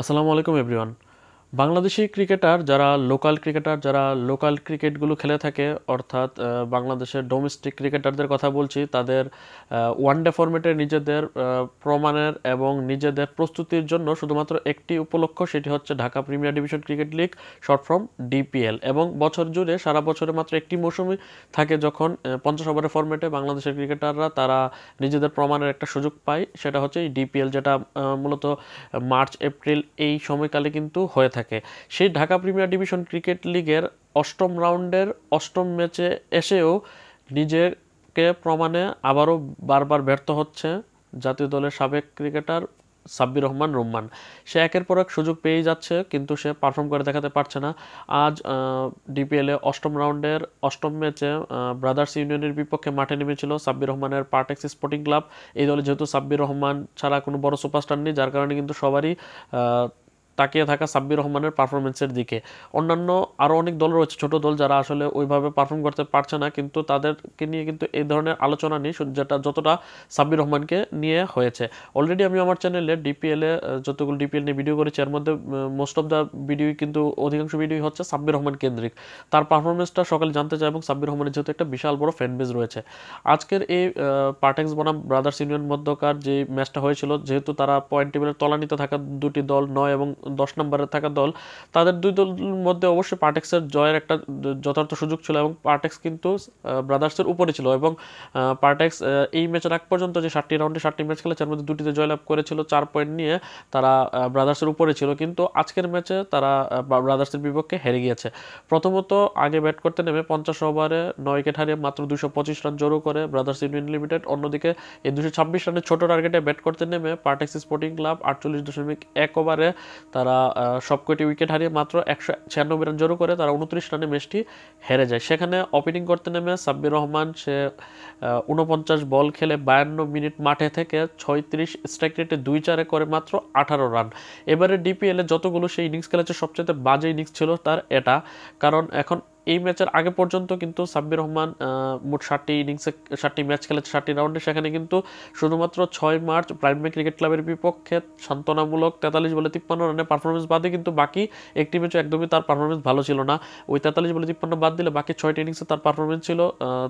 আসসালামু আলাইকুম everyone. Bangladeshi cricketer যারা লোকাল ক্রিকেটগুলো খেলে থাকে, অর্থাৎ বাংলাদেশের ডোমেস্টিক ক্রিকেটারদের কথা বলছি। তাদের ওয়ানডে ফরম্যাটে নিজেদের প্রমাণের এবং নিজেদের প্রস্তুতির জন্য শুধুমাত্র একটি উপলক্ষ্য, সেটি হচ্ছে Dhaka premier division cricket league, short form DPL. এবং বছর জুড়ে সারা বছরে মাত্র একটি মৌসুমই থাকে যখন 50 ওভারের ফরম্যাটে বাংলাদেশের ক্রিকেটাররা তারা নিজেদের প্রমাণের একটা সুযোগ পায়, সেটা হচ্ছে এই ডিপিএল, যেটা মূলত মার্চ এপ্রিল এই সময়কালে কিন্তু হয়ে থাকে। সেই ঢাকা প্রিমিয়ার ডিভিশন ক্রিকেট লিগের অষ্টম রাউন্ডের অষ্টম ম্যাচে এসেও নিজেকে প্রমাণে আবারও বারবার ব্যর্থ হচ্ছে জাতীয় দলের সাবেক ক্রিকেটার সাব্বির রহমান রুম্মান। সে একের পর এক সুযোগ পেয়েই যাচ্ছে, কিন্তু সে পারফর্ম করে দেখাতে পারছে না। আজ ডিপিএলে অষ্টম রাউন্ডের অষ্টম ম্যাচে ব্রাদার্স ইউনিয়নের বিপক্ষে মাঠে নেমেছিল সাব্বির রহমানের পার্টেক্স স্পোর্টিং ক্লাব। এই দলে যেহেতু সাব্বির রহমান ছাড়া কোনো বড় সুপারস্টার নেই, যার কারণে কিন্তু সবারই তাকিয়ে থাকা সাব্বির রহমানের পারফরমেন্সের দিকে। অন্যান্য আরও অনেক দল রয়েছে, ছোট দল, যারা আসলে ওইভাবে পারফর্ম করতে পারছে না, কিন্তু তাদেরকে নিয়ে কিন্তু এই ধরনের আলোচনা নেই যেটা যতটা সাব্বির রহমানকে নিয়ে হয়েছে। অলরেডি আমি আমার চ্যানেলে ডিপিএলে যতগুলো ডিপিএল নিয়ে ভিডিও করেছি, এর মধ্যে মোস্ট অফ দ্য ভিডিও কিন্তু অধিকাংশ ভিডিও হচ্ছে সাব্বির রহমান কেন্দ্রিক। তার পারফরমেন্সটা সকালে জানতে চাই, এবং সাব্বির রহমানের যেহেতু একটা বিশাল বড় ফ্যান বেজ রয়েছে। আজকের এই পার্টেক্স বনাম ব্রাদার্স ইউনিয়ন মধ্যকার যে ম্যাচটা হয়েছিল, যেহেতু তারা পয়েন্ট টেবিলের তলানিতে থাকা দুটি দল, 9 এবং 10 নম্বরে থাকা দল, তাদের দুই দলের মধ্যে অবশ্যই পার্টেক্সের জয়ের একটা যথার্থ সুযোগ ছিল, এবং পার্টেক্স কিন্তু ব্রাদার্সের উপরে ছিল। এবং পার্টেক্স এই ম্যাচের আগ পর্যন্ত যে 7টি রাউন্ডে 7টি ম্যাচ খেলেছে, এর মধ্যে দুটিতে জয়লাভ করেছিল, 4 পয়েন্ট নিয়ে তারা ব্রাদার্সের উপরে ছিল। কিন্তু আজকের ম্যাচে তারা ব্রাদার্সের বিপক্ষে হেরে গিয়েছে। প্রথমত আগে ব্যাট করতে নেমে 50 ওভারে 9 উইকেট হারিয়ে মাত্র 225 রান জড়ো করে ব্রাদার্স ইউনিয়ন লিমিটেড। অন্যদিকে এই 226 রানের ছোট টার্গেটে ব্যাট করতে নেমে পার্টেক্স স্পোর্টিং ক্লাব 48.1 ওভারে তারা সবকটি উইকেট হারিয়ে মাত্র 196 রান জড়ো করে তারা 29 রানে ম্যাচটি হেরে যায়। সেখানে ওপেনিং করতে নেমে সাব্বির রহমান, সে 49 বল খেলে 52 মিনিট মাঠে থেকে 36 স্ট্রাইক রেটে 2-4 করে মাত্র 18 রান। এবারে ডিপিএলে যতগুলো সে ইনিংস খেলেছে, সবচেয়ে বাজে ইনিংস ছিল তার এটা। কারণ এখন এই ম্যাচের আগে পর্যন্ত কিন্তু সাব্বির রহমান মোট 7টি ম্যাচ খেলেছে 7টি রাউন্ডে। সেখানে কিন্তু শুধুমাত্র 6 মার্চ প্রাইম ব্যাংক ক্রিকেট ক্লাবের বিপক্ষে সান্ত্বনামূলক 43 বলে 53 রানে পারফরমেন্স বাদে কিন্তু বাকি একটি ম্যাচে একদমই তার পারফরমেন্স ভালো ছিল না। ওই 43 বলে 53 বাদ দিলে বাকি 6টি ইনিংসে তার পারফরমেন্স ছিল,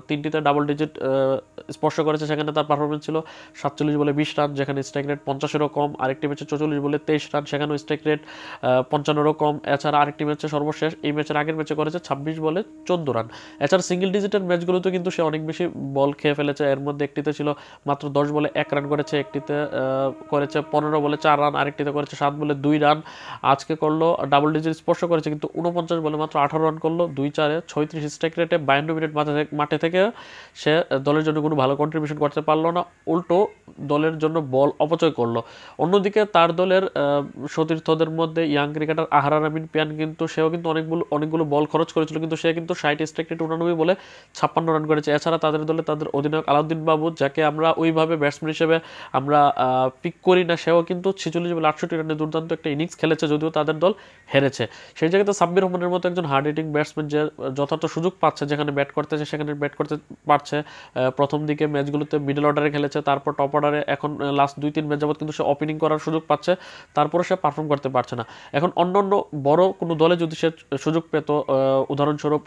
3টিতে ডাবল ডিজিট স্পর্শ করেছে, সেখানে তার পারফরমেন্স ছিল 47 বলে 20 রান, যেখানে স্ট্রাইক রেট 50-এরও কম। আরেকটি ম্যাচে 44 বলে 23 রান, সেখানেও স্ট্রাইক রেট 55-এরও কম। এছাড়া আরেকটি ম্যাচে সর্বশেষ এই ম্যাচের আগের ম্যাচে করেছে 26 বলে 14 রান। এছাড়া সিঙ্গেল ডিজিটের ম্যাচগুলোতে কিন্তু সে অনেক বেশি বল খেয়ে ফেলেছে। এর মধ্যে একটিতে ছিল মাত্র 10 বলে 1 রান করেছে, একটিতে করেছে 15 বলে 4 রান, আরেকটিতে করেছে 7 বলে 2 রান। আজকে করলো ডাবল ডিজিট স্পর্শ করেছে, কিন্তু 49 বলে মাত্র 18 রান করলো 2-4-এ 36 স্ট্রাইক রেটে 52 মিনিট মাঠে থেকে সে দলের জন্য কোনো ভালো কন্ট্রিবিউশন করতে পারলো না, উল্টো দলের জন্য বল অপচয় করলো। অন্যদিকে তার দলের সতীর্থদের মধ্যে ইয়াং ক্রিকেটার আহরার আমিন পিয়ান, কিন্তু সেও কিন্তু অনেকগুলো বল খরচ করেছিল, কিন্তু সে কিন্তু 60 স্ট্রাইক রেটে 89 বলে 56 রান করেছে। এছাড়া তাদের দলে তাদের অধিনায়ক আলাউদ্দিন বাবু, যাকে আমরা ওইভাবে ব্যাটসম্যান হিসেবে আমরা পিক করি না, সেও কিন্তু 46 বলে 68 রানে দুর্দান্ত একটা ইনিংস খেলেছে, যদিও তাদের দল হেরেছে। সেই জায়গাতে সাব্বির রহমানের মতো একজন হার্ড হিটিং ব্যাটসম্যান যে যথার্থ সুযোগ পাচ্ছে, যেখানে ব্যাট করতেছে সেখানে ব্যাট করতে পারছে। প্রথম দিকে ম্যাচগুলোতে মিডল অর্ডারে খেলেছে, তারপর টপ অর্ডারে, এখন লাস্ট 2-3 ম্যাচ যাবত কিন্তু সে ওপেনিং করার সুযোগ পাচ্ছে, তারপরে সে পারফর্ম করতে পারছে না। এখন অন্যান্য বড় কোনো দলে যদি সে সুযোগ পেত, উদাহরণস্বরূপ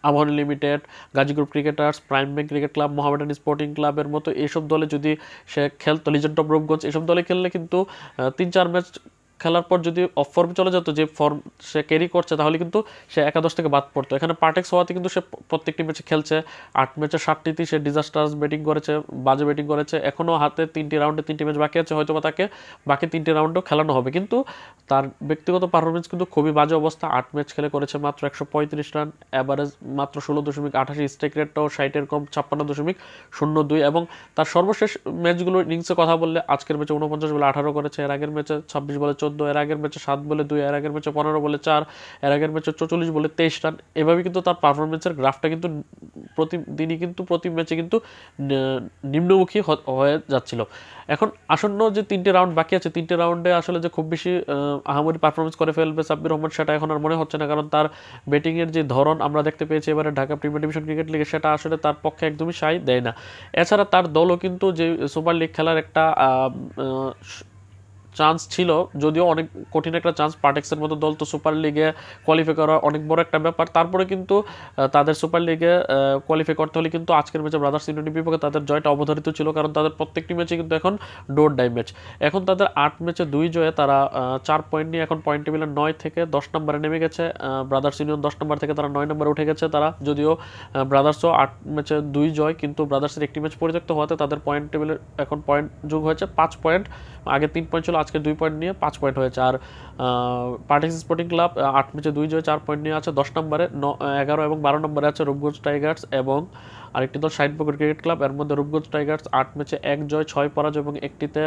Abahani limited, Gazi group cricketers, prime bank cricket club, Mohammedan sporting ক্লাবের মতো এইসব দলে যদি সে খেলতো, লিজেন্ড অফ রূপগঞ্জ, এইসব দলে খেললে কিন্তু 3-4 ম্যাচ খেলার পর যদি অফ ফর্মে চলে যেত, যে ফর্ম সে ক্যারি করছে, তাহলে কিন্তু সে একাদশ থেকে বাদ পড়তো। এখানে পার্টেক্স হওয়াতে কিন্তু সে প্রত্যেকটি ম্যাচে খেলছে। 8 ম্যাচে 7টিতেই সে ডিজাস্টার্স ব্যাটিং করেছে, বাজে ব্যাটিং করেছে। এখনও হাতে 3টি রাউন্ডে 3টি ম্যাচ বাকি আছে, হয়তো বা তাকে বাকি 3টি রাউন্ডও খেলানো হবে, কিন্তু তার ব্যক্তিগত পারফরমেন্স কিন্তু খুবই বাজে অবস্থা। 8 ম্যাচ খেলে করেছে মাত্র 135 রান, অ্যাভারেজ মাত্র 16.88, স্ট্রাইক রেটটাও 60-এর কম 56.02। এবং তার সর্বশেষ ম্যাচগুলোর ইনিংসের কথা বললে, আজকের ম্যাচে 49 বলে 18 করেছে, এর আগের ম্যাচে 26 বলে 14, এর আগের ম্যাচে 7 বলে 2, এর আগের ম্যাচে 15 বলে 4, এর আগের ম্যাচে 44 বলে 23 রান। এভাবে কিন্তু তার পারফরমেন্সের গ্রাফটা কিন্তু প্রতিদিনই কিন্তু প্রতি ম্যাচে কিন্তু নিম্নমুখী হয়ে যাচ্ছিল। এখন আসন্ন যে 3টে রাউন্ড বাকি আছে, 3টে রাউন্ডে আসলে যে খুব বেশি আহামরি পারফরমেন্স করে ফেলবে সাব্বির রহমান, সেটা এখন আর মনে হচ্ছে না। কারণ তার ব্যাটিংয়ের যে ধরন আমরা দেখতে পেয়েছি এবারে ঢাকা প্রিমিয়ার ডিভিশন ক্রিকেট লিগে, সেটা আসলে তার পক্ষে একদমই সায় দেয় না। এছাড়া তার দলও কিন্তু যে সুপার লিগ খেলার একটা চান্স ছিল, যদিও অনেক কঠিন একটা চান্স। পার্টেক্সের মতো দল তো সুপার লিগে কোয়ালিফাই করা অনেক বড় একটা ব্যাপার, তারপরে কিন্তু তাদের সুপার লিগে কোয়ালিফাই করতে হলে কিন্তু আজকের ম্যাচে ব্রাদার্স ইউনাইটেড বিপক্ষে তাদের জয়টা অবধারিত ছিল, কারণ তাদের প্রত্যেকটি ম্যাচে কিন্তু এখন ডোর ডাই ম্যাচ। এখন তাদের 8 ম্যাচে 2 জয়ে তারা 4 পয়েন্ট নিয়ে এখন পয়েন্ট টেবিলে 9 থেকে 10 নম্বরে নেমে গেছে। ব্রাদার্স ইউনিয়ন 10 নম্বর থেকে তারা 9 নম্বরে উঠে গেছে। তারা যদিও ব্রাদার্সও 8 ম্যাচে 2 জয়, কিন্তু ব্রাদার্সের একটি ম্যাচ পরিত্যক্ত হওয়াতে তাদের পয়েন্ট টেবিলে এখন পয়েন্ট যোগ হয়েছে 5 পয়েন্ট। আগে 3 পয়েন্ট ছিল, আজকে 2 পয়েন্ট নিয়ে 5 পয়েন্ট হয়েছে। আর পার্টিস স্পোর্টিং ক্লাব 8 ম্যাচে 2 জয় 4 পয়েন্ট নিয়ে আছে 10 নম্বরে। 11 এবং 12 নম্বরে আছে রূপগঞ্জ টাইগার্স এবং আরেকটি দল শাহিদপুকুর ক্রিকেট ক্লাব। এর মধ্যে রূপগঞ্জ টাইগার্স 8 ম্যাচে 1 জয় 6 পরাজয় এবং একটিতে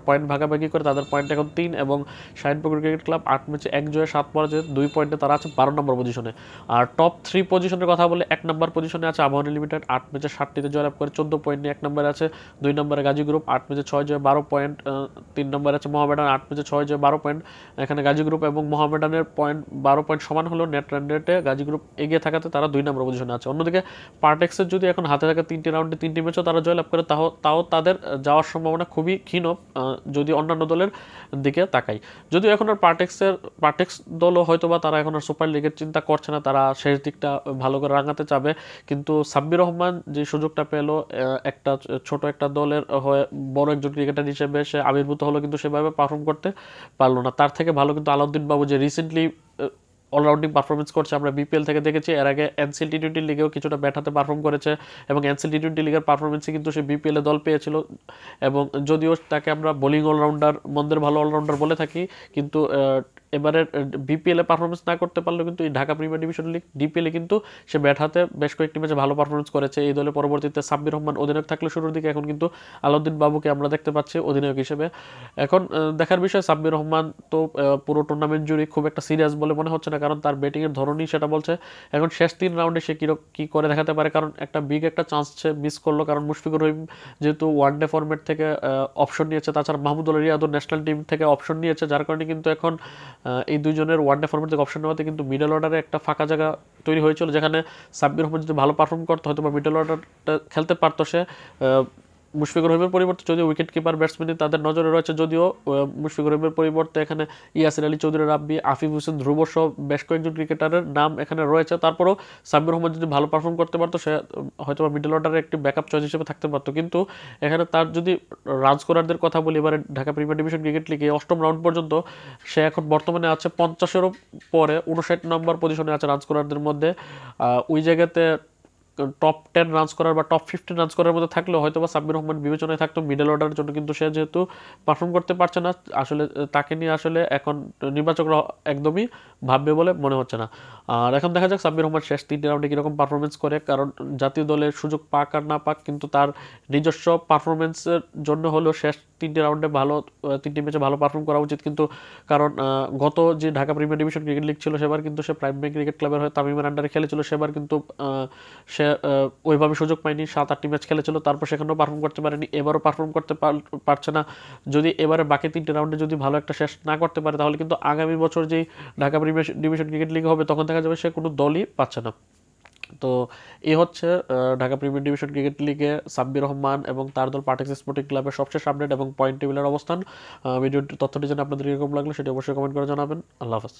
পয়েন্ট ভাগাভাগি করে তাদের পয়েন্ট এখন 3, এবং শাহিদপুকুর ক্রিকেট ক্লাব 8 ম্যাচে 1 জয় 7 পরাজয় 2 পয়েন্টে তারা আছে 12 নম্বর পজিশনে। আর টপ 3 পজিশনের কথা বলে 1 নম্বর পজিশনে আছে আবাহনী লিমিটেড, 8 ম্যাচে 7টিতে জয়লাভ করে 14 পয়েন্ট নিয়ে 1 নম্বরে আছে। 2 নম্বরে গাজী গ্রুপ 8 ম্যাচে 6 জয় 12 পয়েন্ট। 3 নম্বরে আছে মোহামেডান 8 ম্যাচে 6 জয় 12 পয়েন্ট। এখানে গাজী গ্রুপ এবং মোহামেডানের পয়েন্ট 12 পয়েন্ট সমান হলেও নেট রান রেটে গাজী গ্রুপ এগিয়ে থাকাতে তারা 2 নম্বর পজিশনে আছে। অন্যদিকে পার্টেক্সের যদি এখন হাতে থাকে 3টি রাউন্ডে 3টি ম্যাচও তারা জয়লাভ করে, তাও তাদের যাওয়ার সম্ভাবনা খুবই ক্ষীণ যদি অন্যান্য দলের দিকে তাকাই। যদিও এখন আর পার্টেক্স দলও হয়তো বা তারা এখন আর সুপার লিগের চিন্তা করছে না, তারা শেষ দিকটা ভালো করে রাঙাতে চাবে। কিন্তু সাব্বির রহমান যে সুযোগটা পেলো একটা ছোট একটা দলের হয়ে বড় একজন ক্রিকেটার হিসেবে সে আবির্ভূত হলো, কিন্তু সেভাবে পারফর্ম করতে পারলো না। তার থেকে ভালো কিন্তু আলাউদ্দিন বাবু যে রিসেন্টলি অলরাউন্ডিং পারফরমেন্স করছে, আমরা বিপিএল থেকে দেখেছি। এর আগে এনসিএল টি20 লিগেও কিছুটা ব্যাট হাতে পারফর্ম করেছে, এবং এনসিএল টি20 লিগের পারফরমেন্সে কিন্তু সে বিপিএলে দল পেয়েছিল। এবং যদিও তাকে আমরা বোলিং অলরাউন্ডার, মন্দের ভালো অলরাউন্ডার বলে থাকি, কিন্তু এবারে বিপিএলে পারফরমেন্স না করতে পারলেও কিন্তু এই ঢাকা প্রিমিয়ার ডিভিশন লিগ ডিপিএলে কিন্তু সে ব্যাট হাতে বেশ কয়েকটি ম্যাচে ভালো পারফরমেন্স করেছে। এই দলে পরবর্তীতে সাব্বির রহমান অধিনায়ক থাকলে শুরুর দিকে, এখন কিন্তু আলাউদ্দিন বাবুকে আমরা দেখতে পাচ্ছি অধিনায়ক হিসেবে। এখন দেখার বিষয়, সাব্বির রহমান তো পুরো টুর্নামেন্ট জুড়ে খুব একটা সিরিয়াস বলে মনে হচ্ছে না, কারণ তার ব্যাটিংয়ের ধরনই সেটা বলছে। এখন শেষ 3 রাউন্ডে সে কি করে দেখাতে পারে, কারণ একটা বিগ একটা চান্স সে মিস করলো, কারণ মুশফিকুর রহিম যেহেতু ওয়ানডে ফরম্যাট থেকে অপশন নিয়েছে, তাছাড়া মাহমুদুল রিয়াদও ন্যাশনাল টিম থেকে অপশন নিয়েছে, যার কারণে কিন্তু এখন এই দুইজনের ওয়ানডে ফরম্যাট থেকে অপশন নেওয়াতে কিন্তু মিডল অর্ডারে একটা ফাঁকা জায়গা তৈরি হয়েছিল, যেখানে সাব্বির রহমান যদি ভালো পারফর্ম করতো হয়তো বা মিডল অর্ডারটা খেলতে পারতো সে। মুশফিকুর রহিমের পরিবর্তে যদিও উইকেট কিপার ব্যাটসম্যানই তাদের নজরে রয়েছে, যদিও মুশফিকুর রহিমের পরিবর্তে এখানে ইয়াসির আলী চৌধুরী রাব্বি, আফিফ হোসেন ধ্রুব সহ বেশ কয়েকজন ক্রিকেটারের নাম এখানে রয়েছে। তারপরেও সাব্বির রহমান যদি ভালো পারফর্ম করতে পারতো সে হয়তো বা মিডল অর্ডারের একটি ব্যাকআপ চয়েস হিসেবে থাকতে পারতো। কিন্তু এখানে তার যদি রান স্কোরারদের কথা বলি, এবারে ঢাকা প্রিমিয়ার ডিভিশন ক্রিকেট লিগে 8ম রাউন্ড পর্যন্ত সে এখন বর্তমানে আছে 50-এরও পরে 59 নম্বর পজিশনে আছে রান স্কোরারদের মধ্যে। ওই জায়গাতে টপ 10 রান করার বা টপ 15 রান করার মধ্যে থাকলেও হয়তো বা সাব্বির রহমান বিবেচনায় থাকতো মিডল অর্ডারের জন্য, কিন্তু সে যেহেতু পারফর্ম করতে পারছে না, আসলে তাকে নিয়ে আসলে এখন নির্বাচকরা একদমই ভাববে বলে মনে হচ্ছে না। আর এখন দেখা যাক সাব্বির রহমান শেষ 3টি রাউন্ডে কীরকম পারফরমেন্স করে, কারণ জাতীয় দলের সুযোগ পাক আর না পাক, কিন্তু তার নিজস্ব পারফরমেন্সের জন্য হলেও শেষ 3টি রাউন্ডে ভালো 3টি ম্যাচে ভালো পারফর্ম করা উচিত। কিন্তু কারণ গত যে Dhaka premier division cricket league ছিল সেবার কিন্তু সে প্রাইম ব্যাংক ক্রিকেট ক্লাবের হয়ে তামিমের আন্ডারে খেলেছিল, সেবার কিন্তু সে ওইভাবে সুযোগ পায়নি, 7-8টি ম্যাচ খেলেছিল, তারপর সেখানেও পারফর্ম করতে পারেনি, এবারও পারফর্ম করতে পারছে না। যদি এবারে বাকি 3টি রাউন্ডে যদি ভালো একটা শেষ না করতে পারে, তাহলে কিন্তু আগামী বছর যেই Dhaka premier division cricket league হবে তখন দেখা যাবে সে কোনো দলই পাচ্ছে না। তো এই হচ্ছে ঢাকা প্রিমিয়ার ডিভিশন ক্রিকেট লিগে সাব্বির রহমান এবং তার দল পার্টেক্স স্পোর্টিং ক্লাবের সবশেষ আপডেট এবং পয়েন্ট টেবিলের অবস্থান। ভিডিওটির তথ্যটি যেন আপনাদের এরকম লাগলো সেটি অবশ্যই কমেন্ট করে জানাবেন। আল্লাহ হাফেজ।